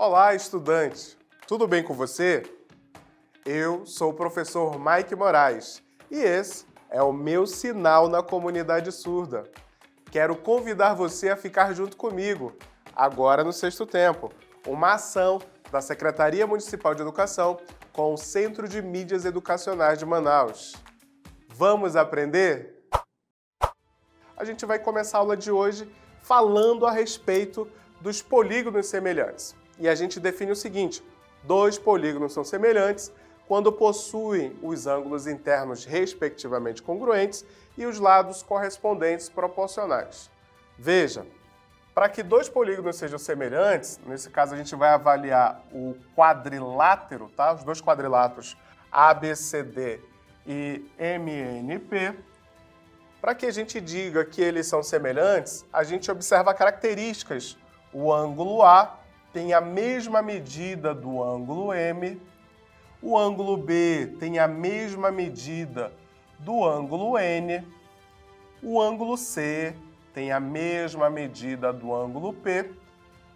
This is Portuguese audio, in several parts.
Olá, estudante! Tudo bem com você? Eu sou o professor Mike Moraes e esse é o meu sinal na comunidade surda. Quero convidar você a ficar junto comigo, agora no sexto tempo, uma ação da Secretaria Municipal de Educação com o Centro de Mídias Educacionais de Manaus. Vamos aprender? A gente vai começar a aula de hoje falando a respeito dos polígonos semelhantes. E a gente define o seguinte: dois polígonos são semelhantes quando possuem os ângulos internos respectivamente congruentes e os lados correspondentes proporcionais. Veja, para que dois polígonos sejam semelhantes, nesse caso a gente vai avaliar o quadrilátero, tá? Os dois quadriláteros ABCD e MNP. Para que a gente diga que eles são semelhantes, a gente observa características. O ângulo A tem a mesma medida do ângulo M, o ângulo B tem a mesma medida do ângulo N, o ângulo C tem a mesma medida do ângulo P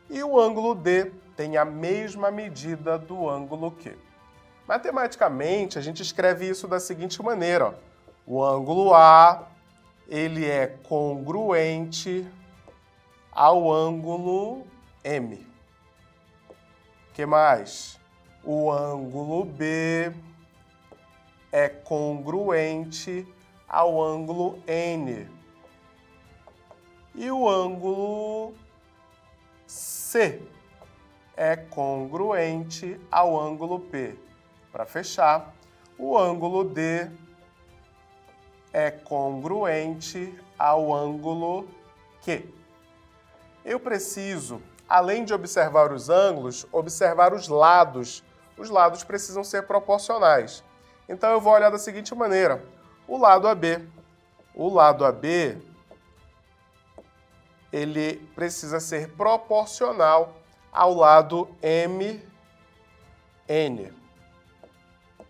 e o ângulo D tem a mesma medida do ângulo Q. Matematicamente, a gente escreve isso da seguinte maneira, ó. O ângulo A, ele é congruente ao ângulo M. O que mais? O ângulo B é congruente ao ângulo N. E o ângulo C é congruente ao ângulo P. Para fechar, o ângulo D é congruente ao ângulo Q. Eu preciso, além de observar os ângulos, observar os lados. Os lados precisam ser proporcionais. Então eu vou olhar da seguinte maneira. O lado AB. O lado AB, ele precisa ser proporcional ao lado MN.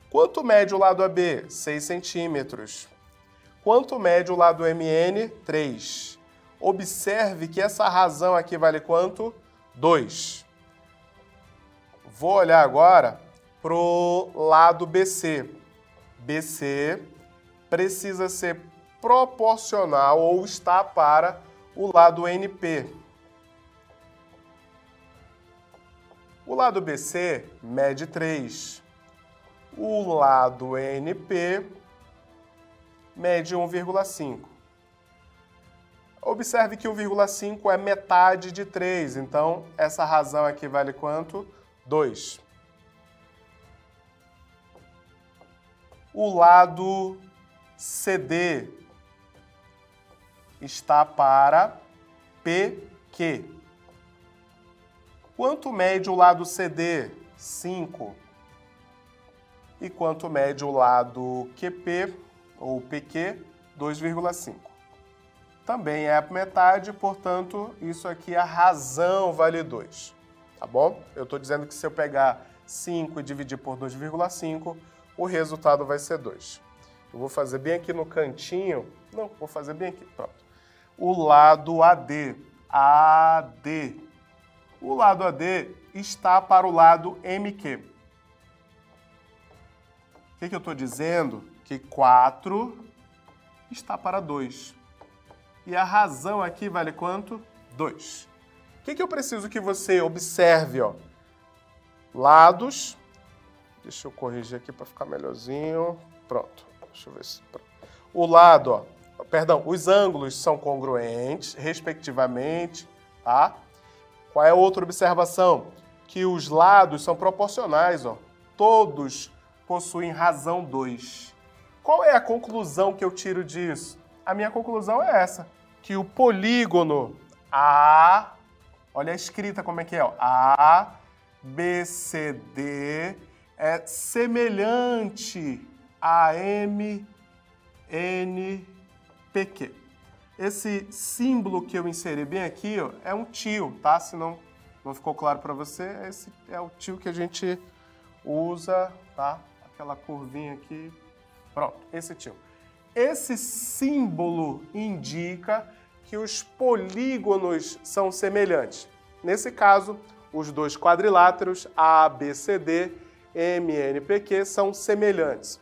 Quanto mede o lado AB? 6 centímetros. Quanto mede o lado MN? 3. Observe que essa razão aqui vale quanto? 2. Vou olhar agora para o lado BC. BC precisa ser proporcional ou está para o lado NP. O lado BC mede 3. O lado NP mede 1,5. Observe que 1,5 é metade de 3, então essa razão aqui vale quanto? 2. O lado CD está para PQ. Quanto mede o lado CD? 5. E quanto mede o lado QP, ou PQ? 2,5. Também é a metade, portanto, isso aqui, a razão vale 2. Tá bom? Eu estou dizendo que se eu pegar 5 e dividir por 2,5, o resultado vai ser 2. Eu vou fazer bem aqui no cantinho. Não, vou fazer bem aqui. Pronto. O lado AD. AD. O lado AD está para o lado MQ. O que eu estou dizendo? Que 4 está para 2. E a razão aqui vale quanto? 2. O que eu preciso que você observe? Ó? Lados. Deixa eu corrigir aqui para ficar melhorzinho. Pronto. Deixa eu ver se... O lado, ó. Perdão, os ângulos são congruentes, respectivamente. Tá? Qual é a outra observação? Que os lados são proporcionais. Ó. Todos possuem razão 2. Qual é a conclusão que eu tiro disso? A minha conclusão é essa, que o polígono A, olha a escrita como é que é, ó, ABCD é semelhante a MNPQ. Esse símbolo que eu inseri bem aqui, ó, é um tio, tá? Se não ficou claro para você, esse é o tio que a gente usa, tá? Aquela curvinha aqui, pronto, esse tio. Esse símbolo indica que os polígonos são semelhantes. Nesse caso, os dois quadriláteros ABCD, MNPQ são semelhantes.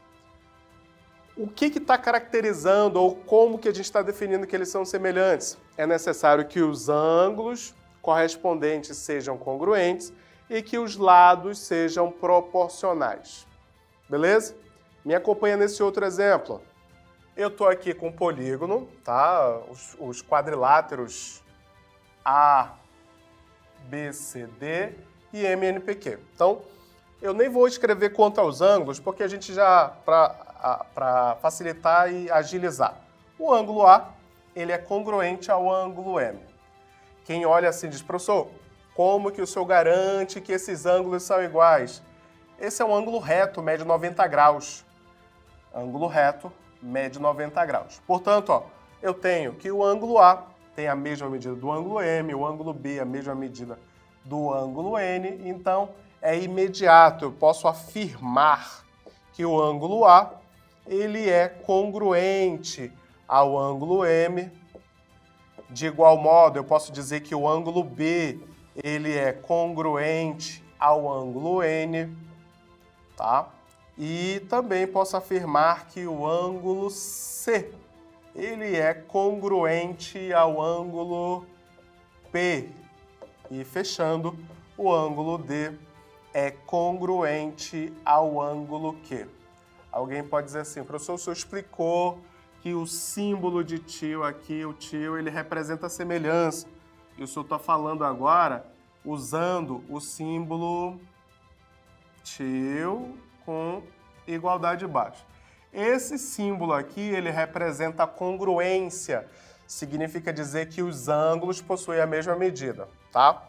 O que está caracterizando ou como que a gente está definindo que eles são semelhantes? É necessário que os ângulos correspondentes sejam congruentes e que os lados sejam proporcionais. Beleza? Me acompanha nesse outro exemplo. Eu estou aqui com um polígono, tá? Os quadriláteros ABCD e MNPQ. Então, eu nem vou escrever quanto aos ângulos, porque a gente já, para facilitar e agilizar. O ângulo A, ele é congruente ao ângulo M. Quem olha assim diz, professor, como que o senhor garante que esses ângulos são iguais? Esse é um ângulo reto, mede 90 graus. Ângulo reto, mede 90 graus. Portanto, ó, eu tenho que o ângulo A tem a mesma medida do ângulo M, o ângulo B a mesma medida do ângulo N, então é imediato, eu posso afirmar que o ângulo A ele é congruente ao ângulo M. De igual modo, eu posso dizer que o ângulo B ele é congruente ao ângulo N, tá? E também posso afirmar que o ângulo C ele é congruente ao ângulo P. E fechando, o ângulo D é congruente ao ângulo Q. Alguém pode dizer assim, professor, o senhor explicou que o símbolo de tio aqui, o tio, ele representa a semelhança. E o senhor está falando agora usando o símbolo tio com igualdade baixa. Esse símbolo aqui, ele representa a congruência. Significa dizer que os ângulos possuem a mesma medida, tá?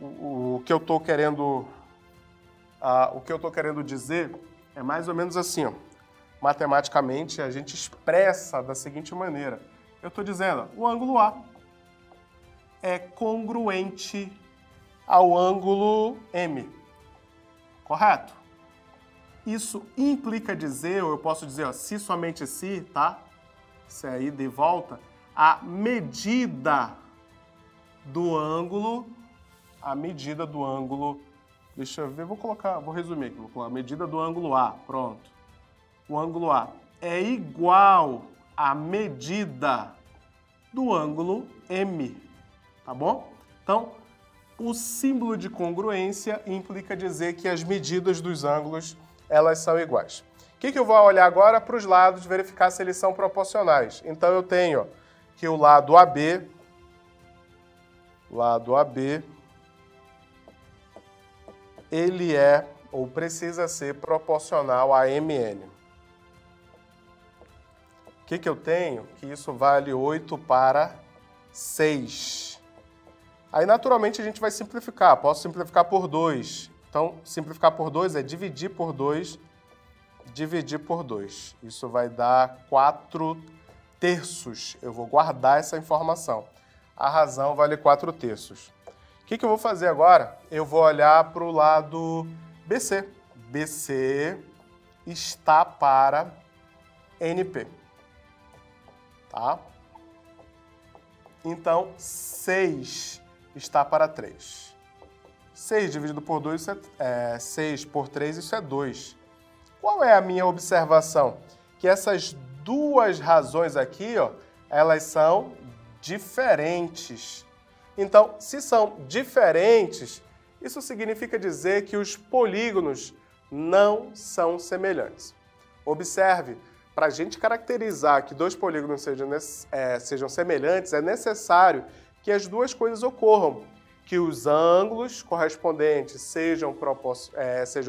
O que eu estou querendo dizer é mais ou menos assim, ó. Matematicamente, a gente expressa da seguinte maneira. Eu estou dizendo, o ângulo A é congruente ao ângulo M, correto? Isso implica dizer, ou eu posso dizer, ó, se somente se, tá? Se é ida e volta, a medida do ângulo, deixa eu ver, vou resumir aqui, vou colocar a medida do ângulo A, pronto. O ângulo A é igual à medida do ângulo M, tá bom? Então, o símbolo de congruência implica dizer que as medidas dos ângulos elas são iguais. O que eu vou olhar agora para os lados, verificar se eles são proporcionais. Então, eu tenho que o lado AB, ele é, ou precisa ser, proporcional a MN. O que eu tenho? Que isso vale 8/6. Aí, naturalmente, a gente vai simplificar. Posso simplificar por 2. Então, simplificar por 2 é dividir por 2, dividir por 2. Isso vai dar 4/3. Eu vou guardar essa informação. A razão vale 4/3. O que eu vou fazer agora? Eu vou olhar para o lado BC. BC está para NP. Tá? Então, 6 está para 3. 6 dividido por 2, 6 por 3, isso é 2. Qual é a minha observação? Que essas duas razões aqui, ó, elas são diferentes. Então, se são diferentes, isso significa dizer que os polígonos não são semelhantes. Observe, para a gente caracterizar que dois polígonos sejam semelhantes, é necessário que as duas coisas ocorram. Que os ângulos correspondentes sejam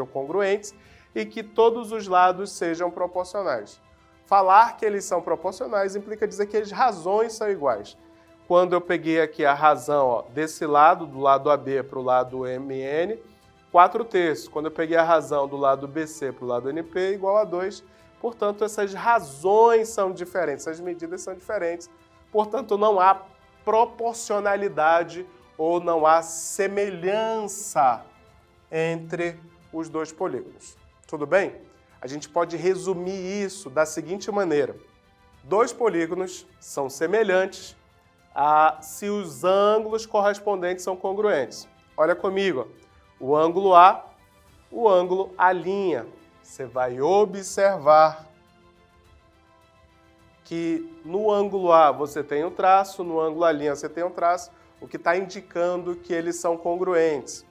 congruentes e que todos os lados sejam proporcionais. Falar que eles são proporcionais implica dizer que as razões são iguais. Quando eu peguei aqui a razão, ó, desse lado, do lado AB para o lado MN, 4/3. Quando eu peguei a razão do lado BC para o lado NP, igual a 2. Portanto, essas razões são diferentes, as medidas são diferentes. Portanto, não há proporcionalidade ou não há semelhança entre os dois polígonos. Tudo bem? A gente pode resumir isso da seguinte maneira. Dois polígonos são semelhantes se os ângulos correspondentes são congruentes. Olha comigo, ó. O ângulo A, o ângulo A'. Você vai observar que no ângulo A você tem um traço, no ângulo A' você tem um traço, o que está indicando que eles são congruentes.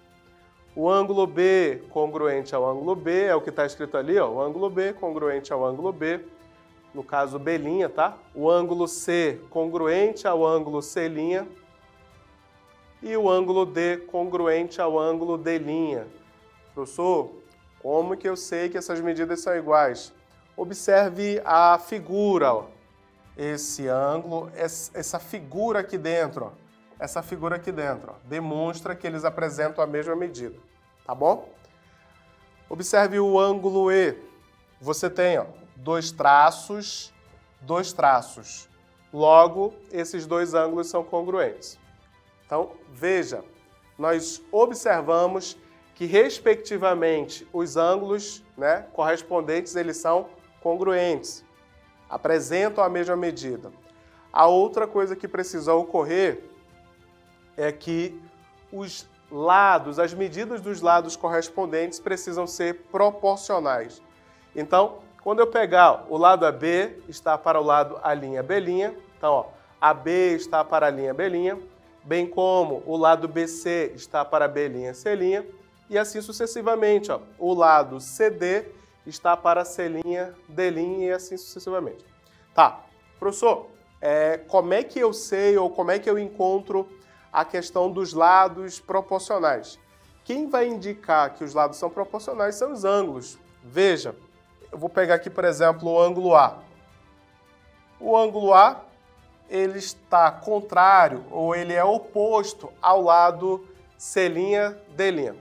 O ângulo B congruente ao ângulo B, é o que está escrito ali, ó, o ângulo B congruente ao ângulo B, no caso B', tá? O ângulo C congruente ao ângulo C', e o ângulo D congruente ao ângulo D'. Professor, como que eu sei que essas medidas são iguais? Observe a figura, ó. Esse ângulo, essa figura aqui dentro, ó. Essa figura aqui dentro, ó, demonstra que eles apresentam a mesma medida, tá bom? Observe o ângulo E. Você tem, ó, dois traços. Logo, esses dois ângulos são congruentes. Então, veja, nós observamos que, respectivamente, os ângulos, né, correspondentes, eles são congruentes, apresentam a mesma medida. A outra coisa que precisa ocorrer é que os lados, as medidas dos lados correspondentes precisam ser proporcionais. Então, quando eu pegar o lado AB está para o lado A'B', então, ó, AB está para a linha B', bem como o lado BC está para B'C', e assim sucessivamente, ó, o lado CD está para C'D' e assim sucessivamente. Tá, professor, como é que eu sei ou como é que eu encontro a questão dos lados proporcionais? Quem vai indicar que os lados são proporcionais são os ângulos. Veja, eu vou pegar aqui, por exemplo, o ângulo A. O ângulo A, ele está contrário ou ele é oposto ao lado C'D'.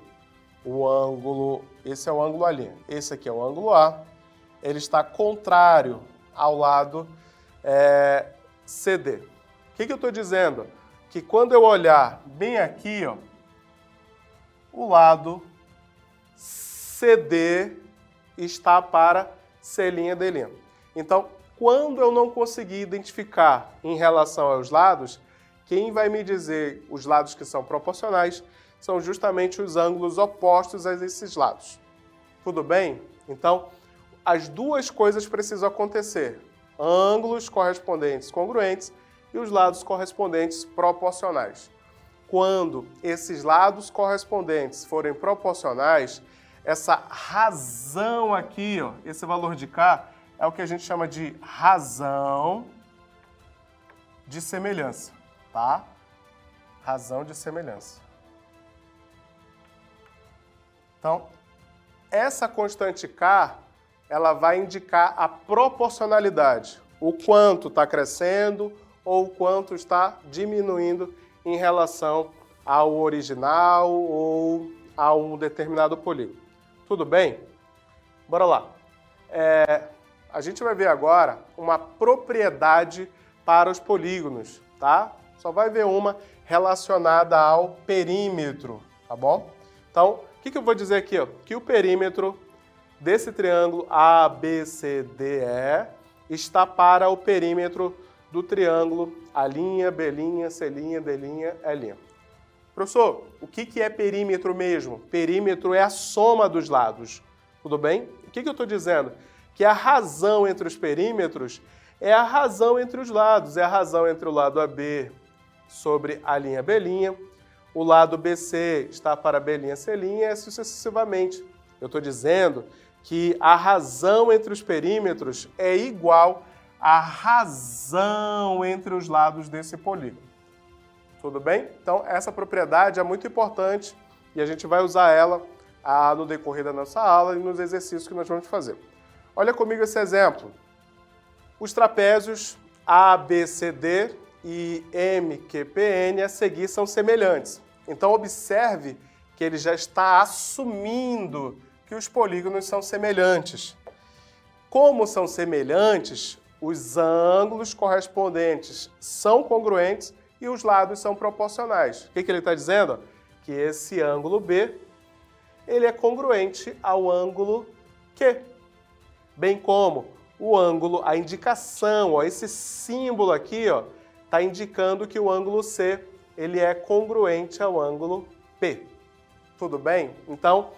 O ângulo, esse é o ângulo A', esse aqui é o ângulo A, ele está contrário ao lado CD. O que eu estou dizendo? Que quando eu olhar bem aqui, ó, o lado CD está para C'D'. Então, quando eu não conseguir identificar em relação aos lados, quem vai me dizer os lados que são proporcionais são justamente os ângulos opostos a esses lados. Tudo bem? Então, as duas coisas precisam acontecer. Ângulos correspondentes congruentes e os lados correspondentes proporcionais. Quando esses lados correspondentes forem proporcionais, essa razão aqui, ó, esse valor de K, é o que a gente chama de razão de semelhança, tá? Razão de semelhança. Então, essa constante K, ela vai indicar a proporcionalidade, o quanto está crescendo ou o quanto está diminuindo em relação ao original ou a um determinado polígono. Tudo bem? Bora lá. A gente vai ver agora uma propriedade para os polígonos, tá? Só vai ver uma relacionada ao perímetro, tá bom? Então, o que eu vou dizer aqui? Ó? Que o perímetro desse triângulo ABCDE está para o perímetro do triângulo A'B', C'D', D'E'. Professor, o que é perímetro mesmo? Perímetro é a soma dos lados, tudo bem? O que eu estou dizendo? Que a razão entre os perímetros é a razão entre os lados, é a razão entre o lado AB sobre A'B', o lado BC está para B'C', e assim sucessivamente. Eu estou dizendo que a razão entre os perímetros é igual à razão entre os lados desse polígono. Tudo bem? Então, essa propriedade é muito importante e a gente vai usar ela no decorrer da nossa aula e nos exercícios que nós vamos fazer. Olha comigo esse exemplo. Os trapézios ABCD e MQPN a seguir são semelhantes. Então, observe que ele já está assumindo que os polígonos são semelhantes. Como são semelhantes, os ângulos correspondentes são congruentes e os lados são proporcionais. O que ele está dizendo? Que esse ângulo B ele é congruente ao ângulo Q. Bem como o ângulo, a indicação, ó, esse símbolo aqui, ó, está indicando que o ângulo C ele é congruente ao ângulo P. Tudo bem? Então,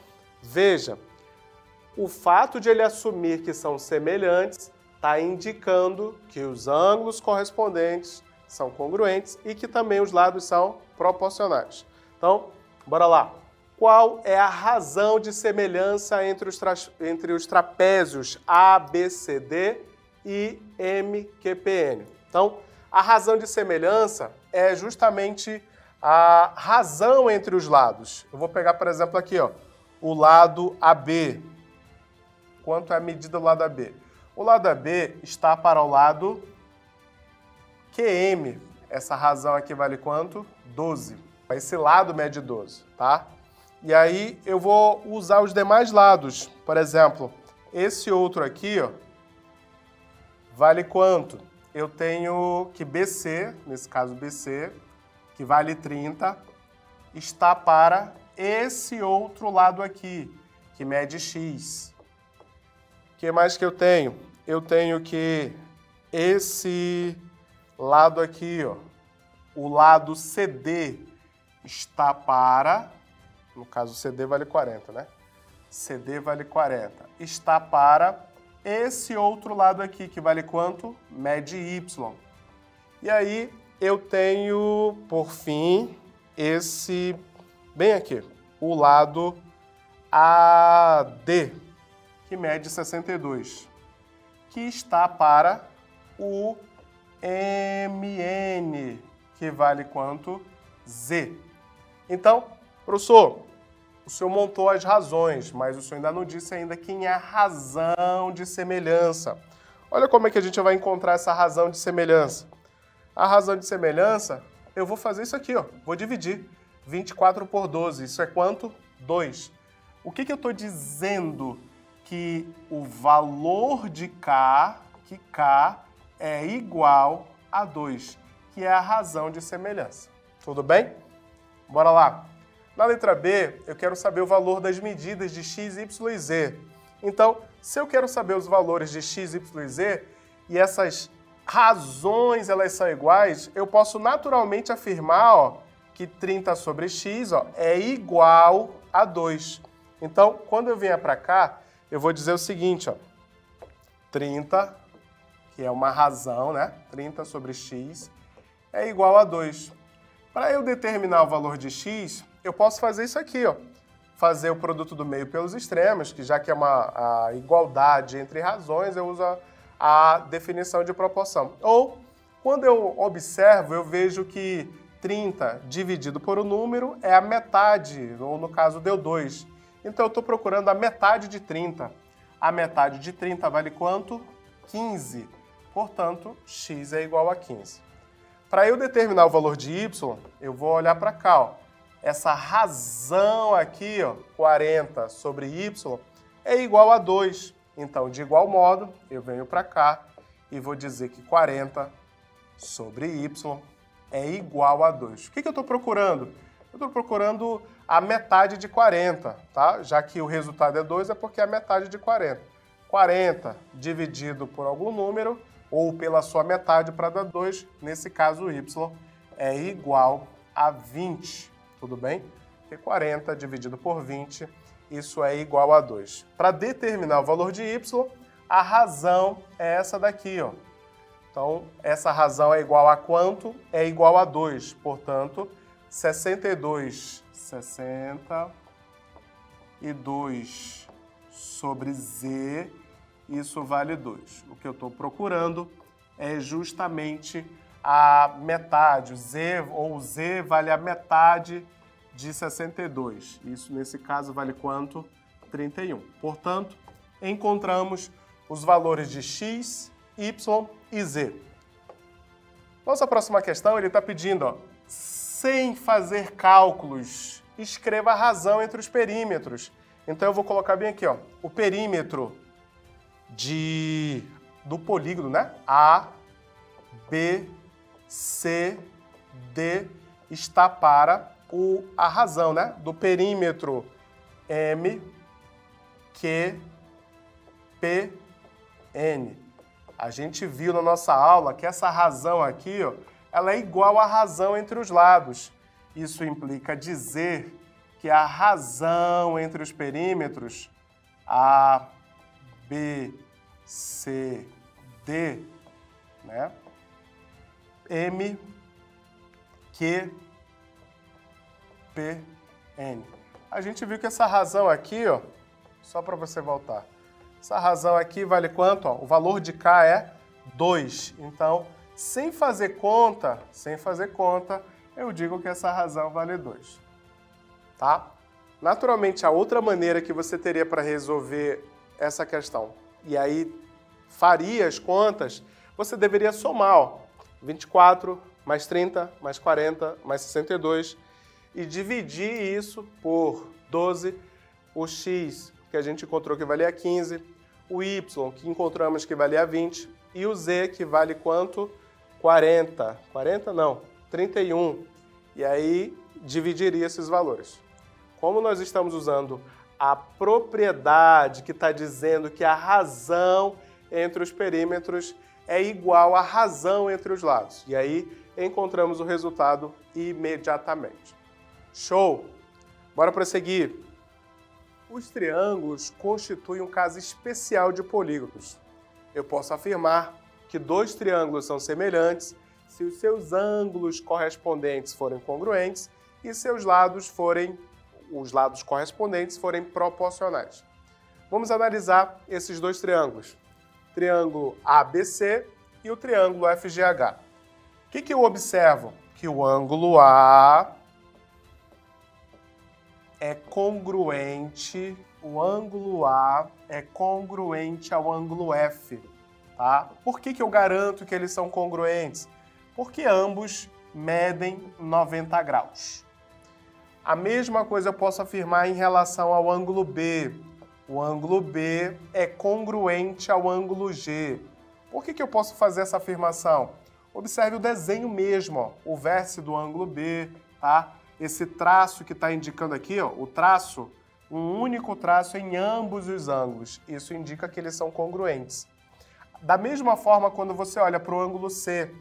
veja, o fato de ele assumir que são semelhantes está indicando que os ângulos correspondentes são congruentes e que também os lados são proporcionais. Então, bora lá. Qual é a razão de semelhança entre os trapézios ABCD e MQPN? Então, a razão de semelhança é justamente a razão entre os lados. Eu vou pegar, por exemplo, aqui, ó, o lado AB. Quanto é a medida do lado AB? O lado AB está para o lado QM. Essa razão aqui vale quanto? 12. Esse lado mede 12, tá? E aí eu vou usar os demais lados. Por exemplo, esse outro aqui, ó, vale quanto? Eu tenho que BC, nesse caso BC, que vale 30, está para esse outro lado aqui, que mede X. O que mais que eu tenho? Eu tenho que esse lado aqui, ó, o lado CD, está para, no caso CD vale 40, né? CD vale 40. Está para esse outro lado aqui, que vale quanto? Mede Y. E aí eu tenho, por fim, esse, bem aqui, o lado AD, que mede 62, que está para o MN, que vale quanto? Z. Então, professor, o senhor montou as razões, mas o senhor ainda não disse ainda quem é a razão de semelhança. Olha como é que a gente vai encontrar essa razão de semelhança. A razão de semelhança, eu vou fazer isso aqui, ó. Vou dividir 24 por 12. Isso é quanto? 2. O que eu estou dizendo? Que o valor de K, que K é igual a 2, que é a razão de semelhança. Tudo bem? Bora lá. Na letra B, eu quero saber o valor das medidas de x, y e z. Então, se eu quero saber os valores de x, y e z, e essas razões elas são iguais, eu posso naturalmente afirmar, ó, que 30 sobre x, ó, é igual a 2. Então, quando eu vier para cá, eu vou dizer o seguinte, ó, 30, que é uma razão, né? 30 sobre x é igual a 2. Para eu determinar o valor de x, eu posso fazer isso aqui, ó. Fazer o produto do meio pelos extremos, que já que é a igualdade entre razões, eu uso a definição de proporção. Ou, quando eu observo, eu vejo que 30 dividido por um número é a metade, ou no caso deu 2. Então eu estou procurando a metade de 30. A metade de 30 vale quanto? 15. Portanto, x é igual a 15. Para eu determinar o valor de y, eu vou olhar para cá, ó. Essa razão aqui, ó, 40 sobre y, é igual a 2. Então, de igual modo, eu venho para cá e vou dizer que 40 sobre y é igual a 2. O que eu estou procurando? Eu estou procurando a metade de 40, tá? Já que o resultado é 2, é porque é a metade de 40. 40 dividido por algum número, ou pela sua metade para dar 2, nesse caso y é igual a 20, tudo bem? Porque 40 dividido por 20, isso é igual a 2. Para determinar o valor de y, a razão é essa daqui, ó. Então, essa razão é igual a quanto? É igual a 2, portanto, 62 sobre z, isso vale 2. O que eu estou procurando é justamente a metade, o z, ou z vale a metade de 62. Isso, nesse caso, vale quanto? 31. Portanto, encontramos os valores de x, y e z. Nossa próxima questão, ele está pedindo, ó, sem fazer cálculos, escreva a razão entre os perímetros. Então eu vou colocar bem aqui, ó, o perímetro do polígono, né? A, B, C, D está para a razão, né? Do perímetro M, Q, P, N. A gente viu na nossa aula que essa razão aqui, ó, ela é igual à razão entre os lados. Isso implica dizer que a razão entre os perímetros A, B, C, D, né? M, Q, P, N. A gente viu que essa razão aqui, ó, só para você voltar, essa razão aqui vale quanto? Ó? O valor de K é 2. Então, sem fazer conta, eu digo que essa razão vale 2. Tá? Naturalmente, a outra maneira que você teria para resolver essa questão, e aí faria as contas, você deveria somar, ó, 24 mais 30 mais 40 mais 62 e dividir isso por 12, o x que a gente encontrou que valia 15, o y que encontramos que valia 20 e o z que vale quanto? 40. 40 não, 31. E aí dividiria esses valores. Como nós estamos usando a propriedade que está dizendo que a razão entre os perímetros é igual à razão entre os lados. E aí encontramos o resultado imediatamente. Show! Bora prosseguir. Os triângulos constituem um caso especial de polígonos. Eu posso afirmar que dois triângulos são semelhantes se os seus ângulos correspondentes forem congruentes e seus lados correspondentes forem proporcionais. Vamos analisar esses dois triângulos. Triângulo ABC e o triângulo FGH. O que eu observo? Que o ângulo A é congruente, ao ângulo F, tá? Por que eu garanto que eles são congruentes? Porque ambos medem 90 graus. A mesma coisa eu posso afirmar em relação ao ângulo B. O ângulo B é congruente ao ângulo G. Por que eu posso fazer essa afirmação? Observe o desenho mesmo, ó, o vértice do ângulo B, tá? Esse traço que está indicando aqui, ó, o traço, um único traço em ambos os ângulos. Isso indica que eles são congruentes. Da mesma forma, quando você olha para o ângulo C,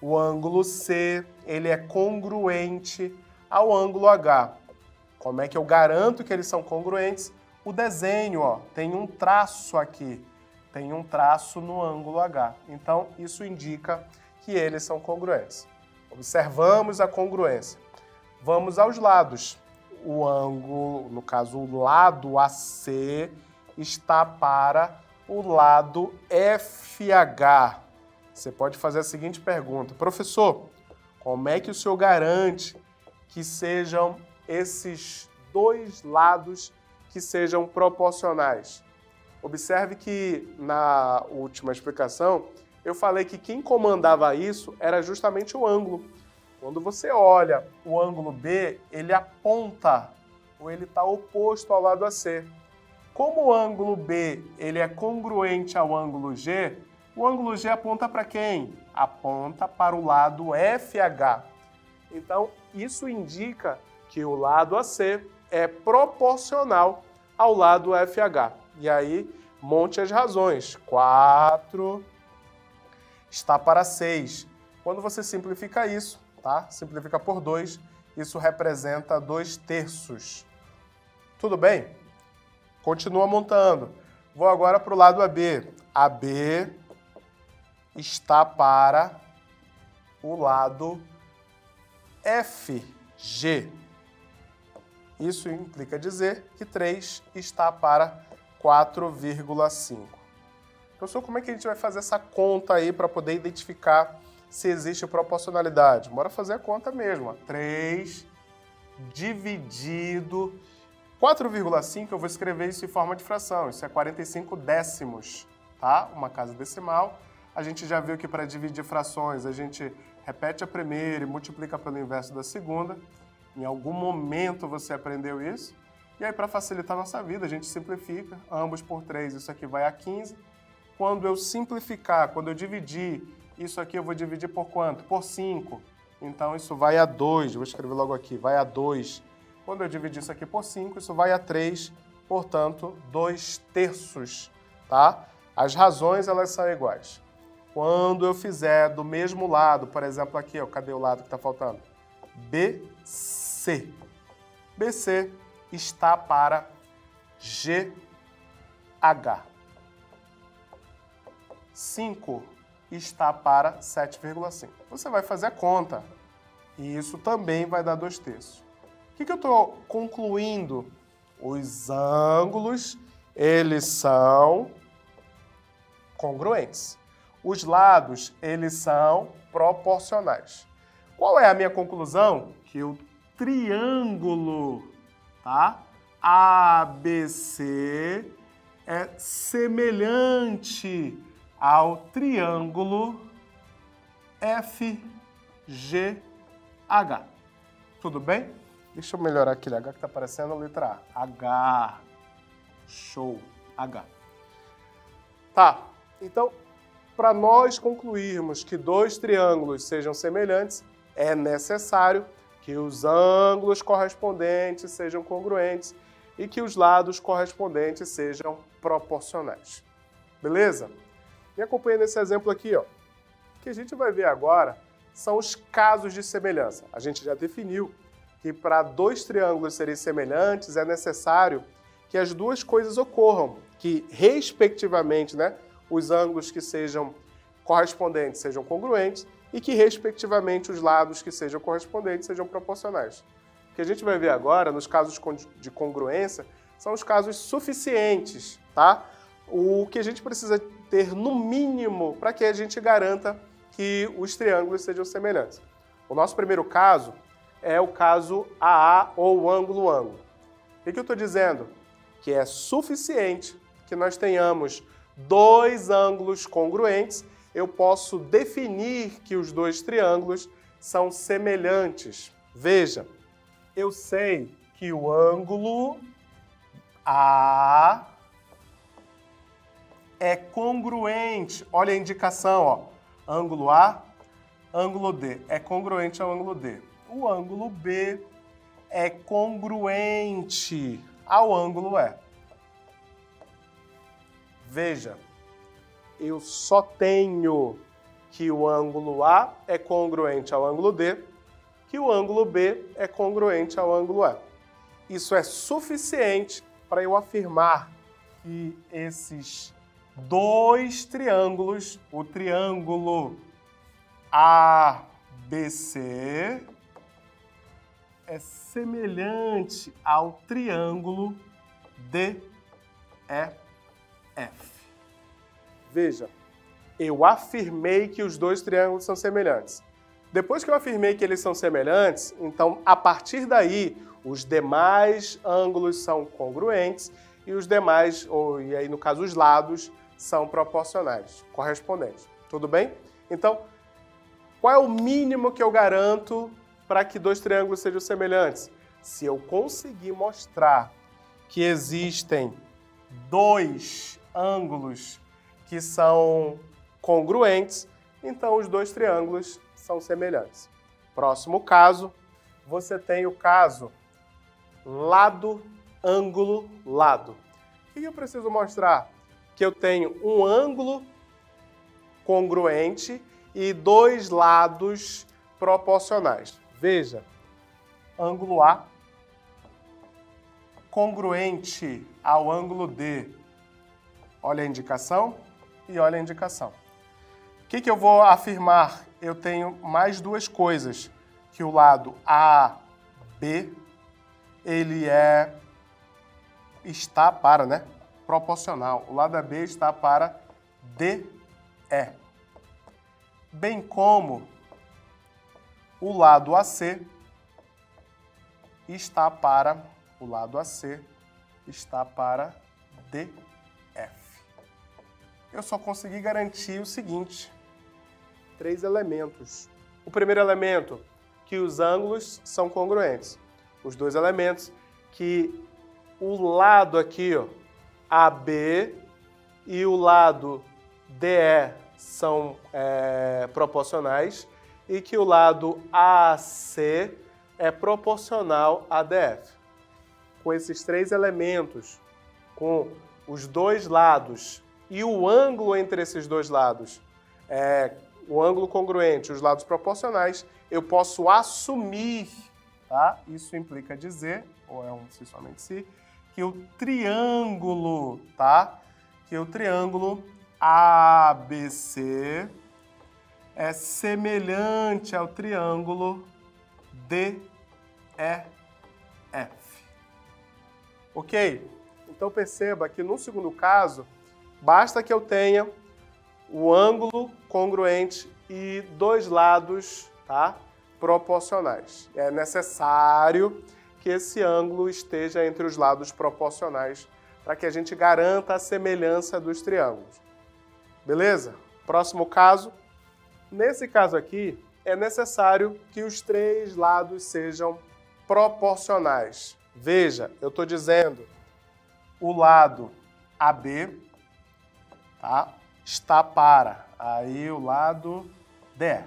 o ângulo C ele é congruente ao ângulo H. Como é que eu garanto que eles são congruentes? O desenho, ó, tem um traço aqui, tem um traço no ângulo H. Então, isso indica que eles são congruentes. Observamos a congruência. Vamos aos lados. O ângulo, no caso, o lado AC está para o lado FH. Você pode fazer a seguinte pergunta: professor, como é que o senhor garante que sejam esses dois lados que sejam proporcionais? Observe que na última explicação eu falei que quem comandava isso era justamente o ângulo. Quando você olha o ângulo B, ele aponta, ou ele está oposto ao lado AC. Como o ângulo B ele é congruente ao ângulo G, o ângulo G aponta para quem? Aponta para o lado FH. Então, isso indica que o lado AC é proporcional ao lado FH. E aí, monte as razões. 4 está para 6. Quando você simplifica isso, tá? Simplifica por 2, isso representa 2/3. Tudo bem? Continua montando. Vou agora para o lado AB. AB está para o lado FG. Isso implica dizer que 3 está para 4,5. Professor, como é que a gente vai fazer essa conta aí para poder identificar se existe proporcionalidade? Bora fazer a conta mesmo. Ó. 3 dividido 4,5, eu vou escrever isso em forma de fração. Isso é 45 décimos, tá? Uma casa decimal. A gente já viu que para dividir frações, a gente repete a primeira e multiplica pelo inverso da segunda. Em algum momento você aprendeu isso. E aí, para facilitar a nossa vida, a gente simplifica. Ambos por 3, isso aqui vai a 15. Quando eu simplificar, quando eu dividir, isso aqui eu vou dividir por quanto? Por 5. Então, isso vai a 2. Vou escrever logo aqui, vai a 2. Quando eu dividir isso aqui por 5, isso vai a 3. Portanto, 2/3, tá? As razões, elas são iguais. quando eu fizer do mesmo lado, por exemplo aqui, ó, cadê o lado que está faltando? BC. BC está para GH. 5 está para 7,5. Você vai fazer a conta e isso também vai dar 2/3. O que eu estou concluindo? Os ângulos, eles são congruentes. Os lados, eles são proporcionais. Qual é a minha conclusão? Que o triângulo, tá? ABC é semelhante ao triângulo FGH. Tudo bem? Deixa eu melhorar aquele H que está aparecendo a letra A. H. Show. H. Tá. Então, para nós concluirmos que dois triângulos sejam semelhantes, é necessário que os ângulos correspondentes sejam congruentes e que os lados correspondentes sejam proporcionais. Beleza? Me acompanha nesse exemplo aqui, ó. O que a gente vai ver agora são os casos de semelhança. A gente já definiu que para dois triângulos serem semelhantes é necessário que as duas coisas ocorram, que respectivamente, né, os ângulos que sejam correspondentes sejam congruentes e que respectivamente os lados que sejam correspondentes sejam proporcionais. O que a gente vai ver agora nos casos de congruência são os casos suficientes, tá? O que a gente precisa ter no mínimo para que a gente garanta que os triângulos sejam semelhantes. O nosso primeiro caso é o caso AA ou ângulo-ângulo. O que eu estou dizendo? Que é suficiente que nós tenhamos dois ângulos congruentes, eu posso definir que os dois triângulos são semelhantes. Veja, eu sei que o ângulo A é congruente. Olha a indicação, ó. Ângulo A, ângulo D. É congruente ao ângulo D. O ângulo B é congruente ao ângulo E. Veja, eu só tenho que o ângulo A é congruente ao ângulo D, que o ângulo B é congruente ao ângulo E. Isso é suficiente para eu afirmar que esses dois triângulos, o triângulo ABC é semelhante ao triângulo DEF. Veja, eu afirmei que os dois triângulos são semelhantes. Depois que eu afirmei que eles são semelhantes, então, a partir daí, os demais ângulos são congruentes e os demais, e aí no caso os lados, são proporcionais, correspondentes. Tudo bem? Então, qual é o mínimo que eu garanto para que dois triângulos sejam semelhantes? Se eu conseguir mostrar que existem dois ângulos que são congruentes, então os dois triângulos são semelhantes. Próximo caso, você tem o caso lado, ângulo, lado. O que eu preciso mostrar? Que eu tenho um ângulo congruente e dois lados proporcionais. Veja, ângulo A congruente ao ângulo D. Olha a indicação e olha a indicação. O que eu vou afirmar? Eu tenho mais duas coisas. Que o lado AB, ele está para, né? Proporcional. O lado AB está para DE. Bem como o lado AC está para DF. Eu só consegui garantir o seguinte: 3 elementos. O primeiro elemento, que os ângulos são congruentes. Os dois elementos, que o lado aqui, ó, AB e o lado DE são proporcionais e que o lado AC é proporcional a DF. Com esses 3 elementos, com os dois lados e o ângulo entre esses dois lados o ângulo congruente e os lados proporcionais, eu posso assumir, tá? Isso implica dizer, ou é um se somente se, que o triângulo, tá? Que o triângulo ABC é semelhante ao triângulo DEF. Ok? Então perceba que no segundo caso, basta que eu tenha o ângulo congruente e dois lados, tá, proporcionais. É necessário que esse ângulo esteja entre os lados proporcionais para que a gente garanta a semelhança dos triângulos. Beleza? Próximo caso. Nesse caso aqui, é necessário que os três lados sejam proporcionais. Veja, eu estou dizendo o lado AB, tá, está para aí o lado DE.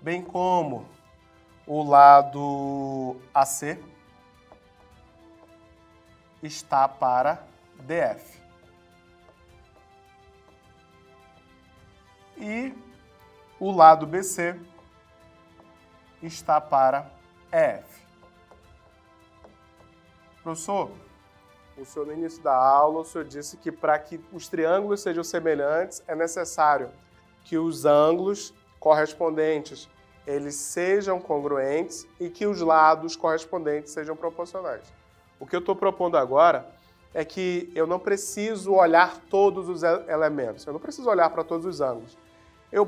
Bem como o lado AC está para DF. E o lado BC está para EF. Professor, o senhor no início da aula, o senhor disse que para que os triângulos sejam semelhantes é necessário que os ângulos correspondentes eles sejam congruentes e que os lados correspondentes sejam proporcionais. O que eu estou propondo agora é que eu não preciso olhar todos os elementos, eu não preciso olhar para todos os ângulos.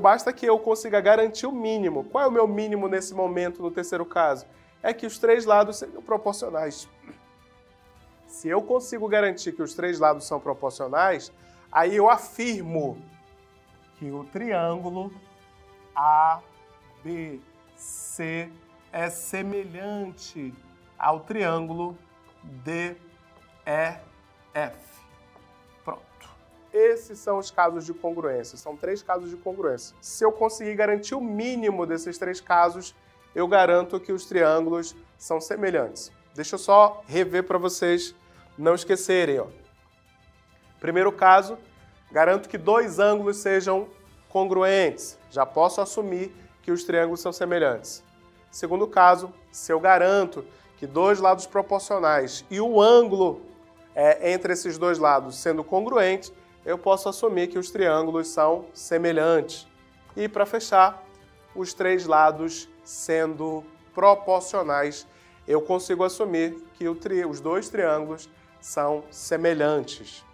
Basta que eu consiga garantir o mínimo. Qual é o meu mínimo nesse momento, no terceiro caso? É que os três lados sejam proporcionais. Se eu consigo garantir que os três lados são proporcionais, aí eu afirmo que o triângulo ABC é semelhante ao triângulo DEF. Pronto. Esses são os casos de congruência. São três casos de congruência. Se eu conseguir garantir o mínimo desses três casos, eu garanto que os triângulos são semelhantes. Deixa eu só rever para vocês não esquecerem. Ó. Primeiro caso, garanto que dois ângulos sejam congruentes. Já posso assumir que os triângulos são semelhantes. Segundo caso, se eu garanto que dois lados proporcionais e o ângulo entre esses dois lados sendo congruente, eu posso assumir que os triângulos são semelhantes. E para fechar, os três lados sendo proporcionais, eu consigo assumir que os dois triângulos são semelhantes.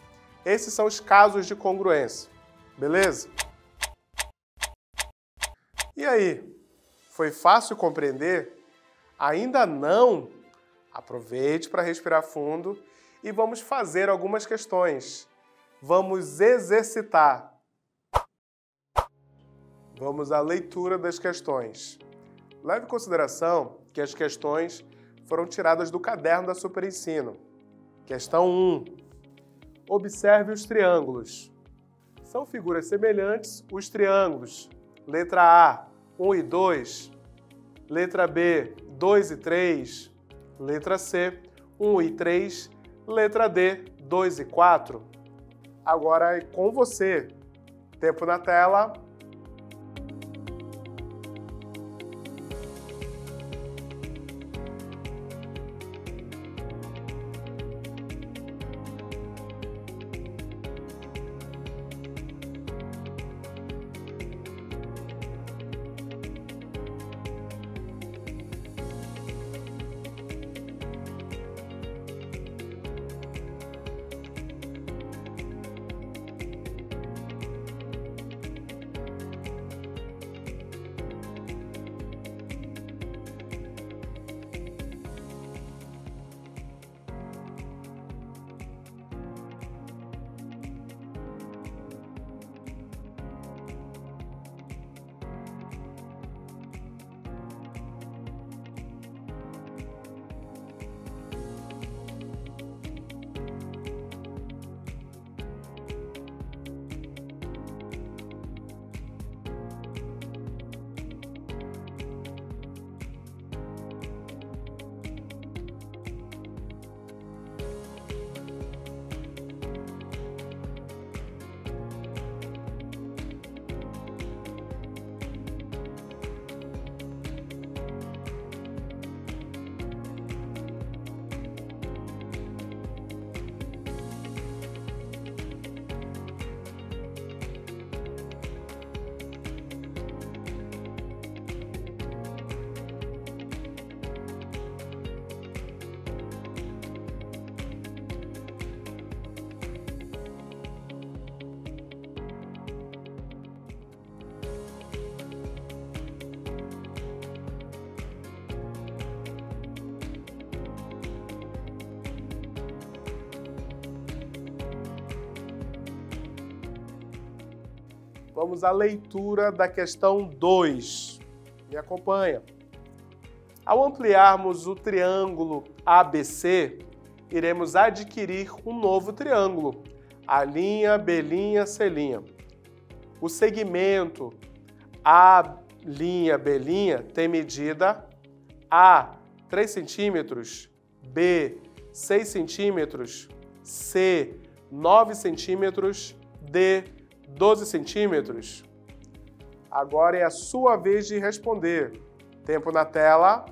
Esses são os casos de congruência. Beleza? E aí, foi fácil compreender? Ainda não? Aproveite para respirar fundo e vamos fazer algumas questões. Vamos exercitar. Vamos à leitura das questões. Leve em consideração que as questões foram tiradas do caderno da Superensino. Questão 1. Observe os triângulos. São figuras semelhantes os triângulos. Letra A, 1 e 2. Letra B, 2 e 3. Letra C, 1 e 3. Letra D, 2 e 4. Agora é com você. Tempo na tela. Vamos à leitura da questão 2. Me acompanha. Ao ampliarmos o triângulo ABC, iremos adquirir um novo triângulo, A', B', C'. O segmento A', B' tem medida A, 3 centímetros, B, 6 centímetros, C, 9 centímetros, D, 12 centímetros. Agora é a sua vez de responder. Tempo na tela.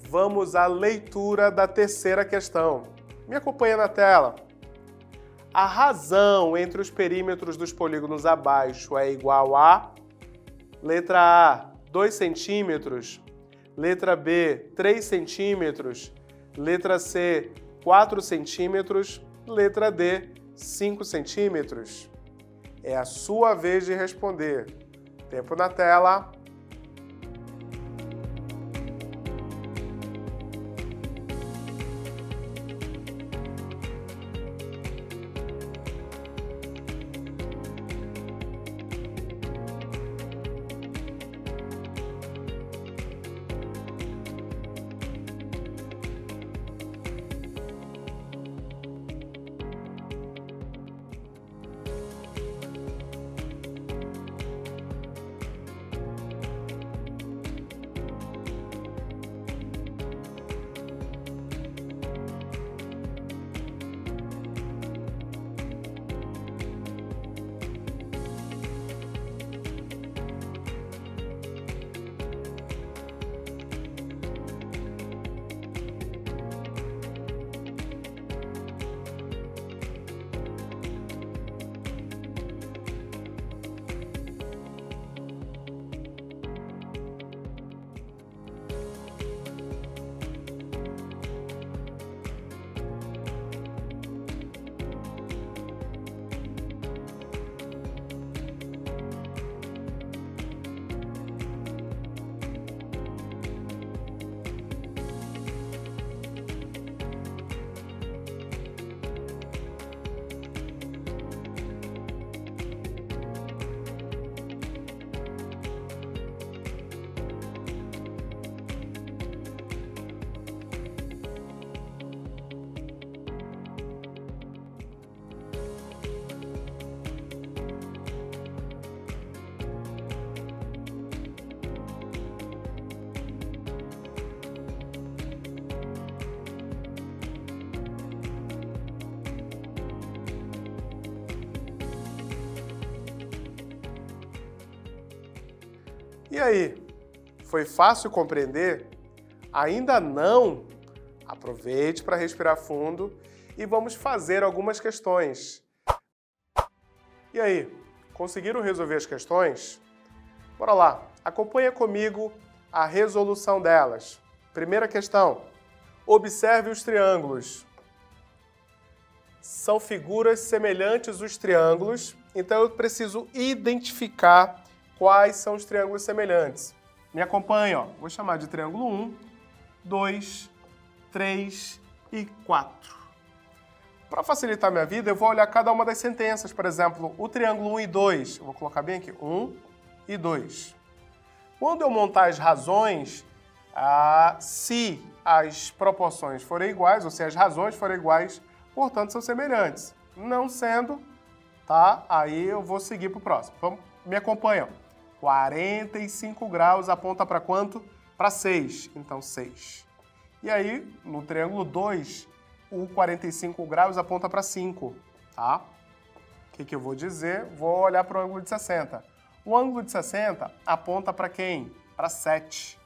Vamos à leitura da terceira questão. Me acompanha na tela. A razão entre os perímetros dos polígonos abaixo é igual a... Letra A, 2 centímetros. Letra B, 3 centímetros. Letra C, 4 centímetros. Letra D, 5 centímetros. É a sua vez de responder. Tempo na tela. E aí, foi fácil compreender? Ainda não? Aproveite para respirar fundo e vamos fazer algumas questões. E aí, conseguiram resolver as questões? Bora lá, acompanha comigo a resolução delas. Primeira questão, observe os triângulos. São figuras semelhantes os triângulos, então eu preciso identificar quais são os triângulos semelhantes. Me acompanha, ó. Vou chamar de triângulo 1, 2, 3 e 4. Para facilitar minha vida, eu vou olhar cada uma das sentenças. Por exemplo, o triângulo 1 e 2. Eu vou colocar bem aqui, 1 e 2. Quando eu montar as razões, se as proporções forem iguais, ou se as razões forem iguais, portanto, são semelhantes. Não sendo, tá? Aí eu vou seguir para o próximo. Então, me acompanham. 45 graus aponta para quanto? Para 6. Então, 6. E aí, no triângulo 2, o 45 graus aponta para 5, tá? O que eu vou dizer? Vou olhar para o ângulo de 60. O ângulo de 60 aponta para quem? Para 7.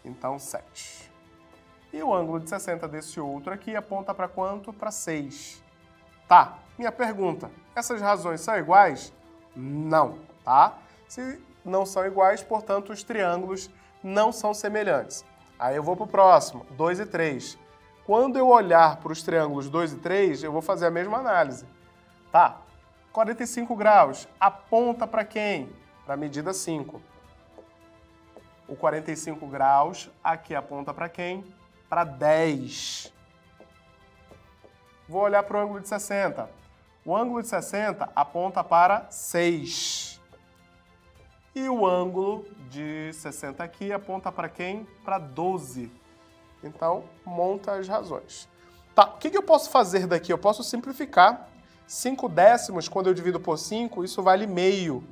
Então, 7. E o ângulo de 60 desse outro aqui aponta para quanto? Para 6. Tá, minha pergunta, essas razões são iguais? Não, tá? Se não são iguais, portanto, os triângulos não são semelhantes. Aí eu vou para o próximo, 2 e 3. Quando eu olhar para os triângulos 2 e 3, eu vou fazer a mesma análise. Tá, 45 graus aponta para quem? Para a medida 5. O 45 graus aqui aponta para quem? Para 10. Vou olhar para o ângulo de 60. O ângulo de 60 aponta para 6. E o ângulo de 60 aqui aponta para quem? Para 12. Então, monta as razões. Tá, o que eu posso fazer daqui? Eu posso simplificar. 5 décimos, quando eu divido por 5, isso vale meio.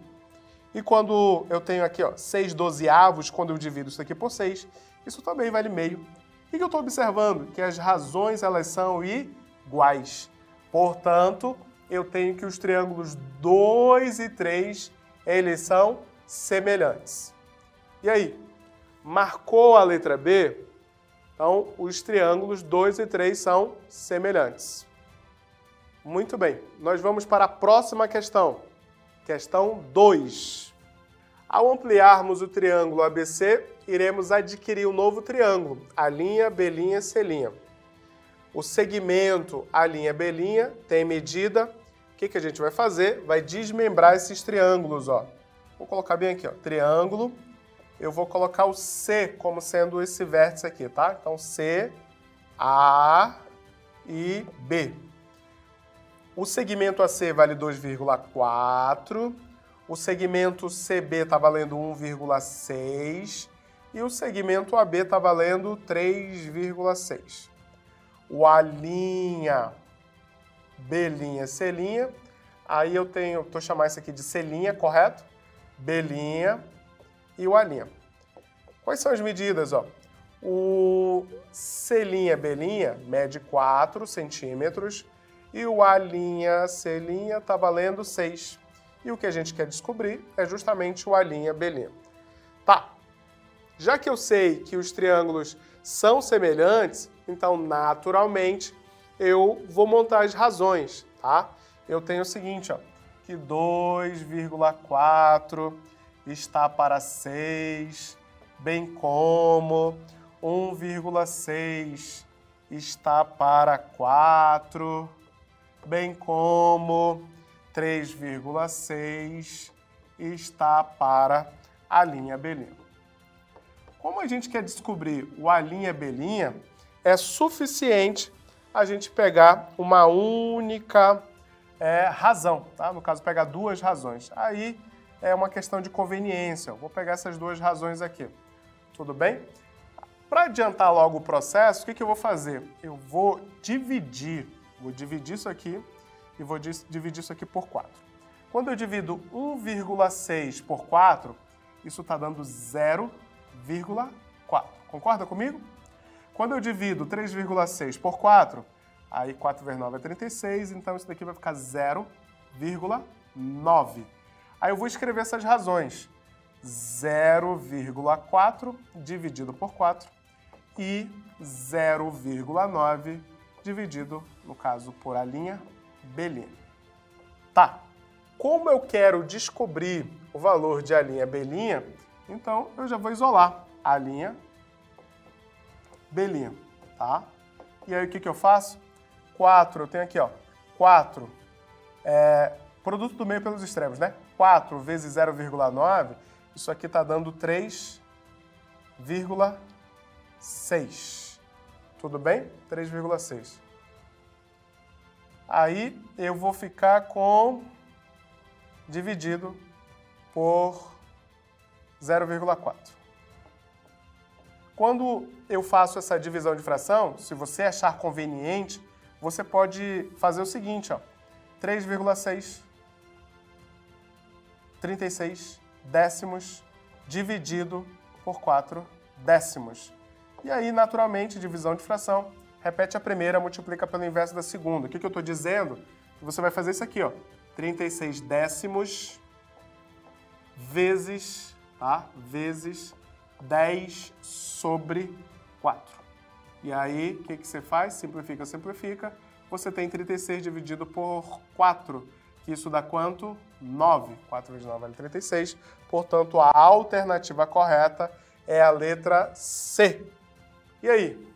E quando eu tenho aqui, ó, 6 dozeavos, quando eu divido isso aqui por 6, isso também vale meio. O que eu estou observando? Que as razões, elas são iguais. Portanto, eu tenho que os triângulos 2 e 3, eles são semelhantes. E aí? Marcou a letra B? Então, os triângulos 2 e 3 são semelhantes. Muito bem, nós vamos para a próxima questão. Questão 2. Ao ampliarmos o triângulo ABC, iremos adquirir um novo triângulo, A', B', C'. O segmento A', B' tem medida. O que a gente vai fazer? Vai desmembrar esses triângulos, ó. Vou colocar bem aqui, ó, triângulo. Eu vou colocar o C como sendo esse vértice aqui, tá? Então, C, A e B. O segmento AC vale 2,4, o segmento CB está valendo 1,6 e o segmento AB está valendo 3,6. O A', B', C', aí eu tenho, vou chamar isso aqui de C', correto? B' e o A'. Quais são as medidas, ó? O C', B' mede 4 centímetros e o A', C' está valendo 6. E o que a gente quer descobrir é justamente o A', B'. Tá, já que eu sei que os triângulos são semelhantes, então, naturalmente, eu vou montar as razões, tá? Eu tenho o seguinte, ó, que 2,4 está para 6, bem como 1,6 está para 4, bem como 3,6 está para A', B'. Como a gente quer descobrir o A', B', é suficiente a gente pegar uma única razão, tá? No caso, pegar duas razões. Aí é uma questão de conveniência. Eu vou pegar essas duas razões aqui. Tudo bem? Para adiantar logo o processo, o que eu vou fazer? Eu vou dividir isso aqui e vou dividir isso aqui por 4. Quando eu divido 1,6 por 4, isso está dando 0,4. Concorda comigo? Quando eu divido 3,6 por 4, aí 4 vezes 9 é 36, então isso daqui vai ficar 0,9. Aí eu vou escrever essas razões. 0,4 dividido por 4 e 0,9 dividido, no caso, por a linha B'. Tá, como eu quero descobrir o valor de a linha B', então eu já vou isolar a linha B', tá? E aí o que eu faço? 4, eu tenho aqui, ó, 4, produto do meio pelos extremos, né? 4 vezes 0,9, isso aqui tá dando 3,6. Tudo bem? 3,6. Aí eu vou ficar com dividido por 0,4. Quando eu faço essa divisão de fração, se você achar conveniente, você pode fazer o seguinte, ó, 3,6, 36 décimos dividido por 4 décimos. E aí, naturalmente, divisão de fração, repete a primeira, multiplica pelo inverso da segunda. O que eu estou dizendo? Você vai fazer isso aqui, ó, 36 décimos vezes, tá? Vezes 10 sobre 4. E aí, o que você faz? Simplifica, simplifica. Você tem 36 dividido por 4, que isso dá quanto? 9. 4 vezes 9 vale 36. Portanto, a alternativa correta é a letra C. E aí?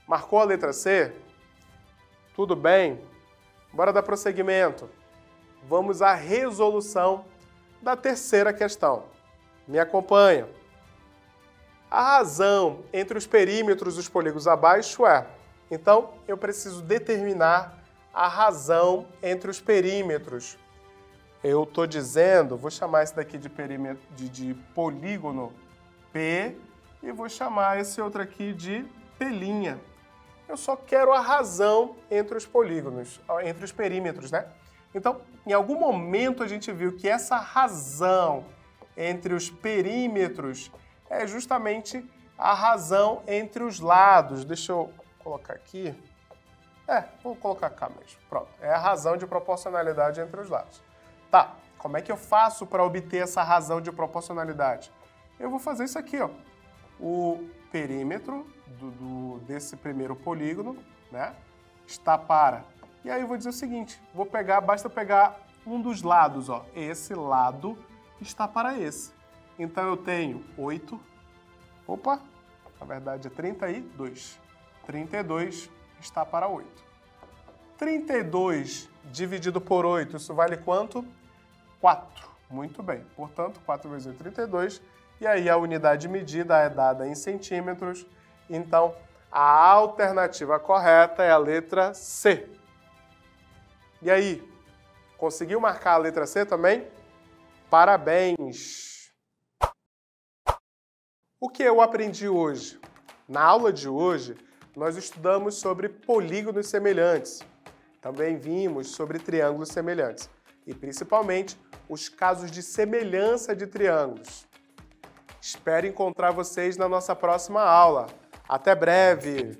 Marcou a letra C? Tudo bem? Bora dar prosseguimento. Vamos à resolução da terceira questão. Me acompanha. A razão entre os perímetros dos polígonos abaixo é... Então, eu preciso determinar a razão entre os perímetros. Eu estou dizendo, vou chamar esse daqui de perímetro de polígono P e vou chamar esse outro aqui de P'. Eu só quero a razão entre os polígonos, entre os perímetros, né? Então, em algum momento a gente viu que essa razão entre os perímetros é justamente a razão entre os lados. Deixa eu colocar aqui. Vou colocar cá mesmo. Pronto. É a razão de proporcionalidade entre os lados. Tá, como é que eu faço para obter essa razão de proporcionalidade? Eu vou fazer isso aqui, ó. O perímetro desse primeiro polígono, né, está para... E aí eu vou dizer o seguinte, basta pegar um dos lados, ó. Esse lado está para esse. Então eu tenho 8, na verdade é 32. 32 está para 8. 32 dividido por 8, isso vale quanto? 4. Muito bem. Portanto, 4 vezes 8, 32. E aí a unidade de medida é dada em centímetros. Então, a alternativa correta é a letra C. E aí, conseguiu marcar a letra C também? Parabéns! O que eu aprendi hoje? Na aula de hoje, nós estudamos sobre polígonos semelhantes. Também vimos sobre triângulos semelhantes. E, principalmente, os casos de semelhança de triângulos. Espero encontrar vocês na nossa próxima aula. Até breve!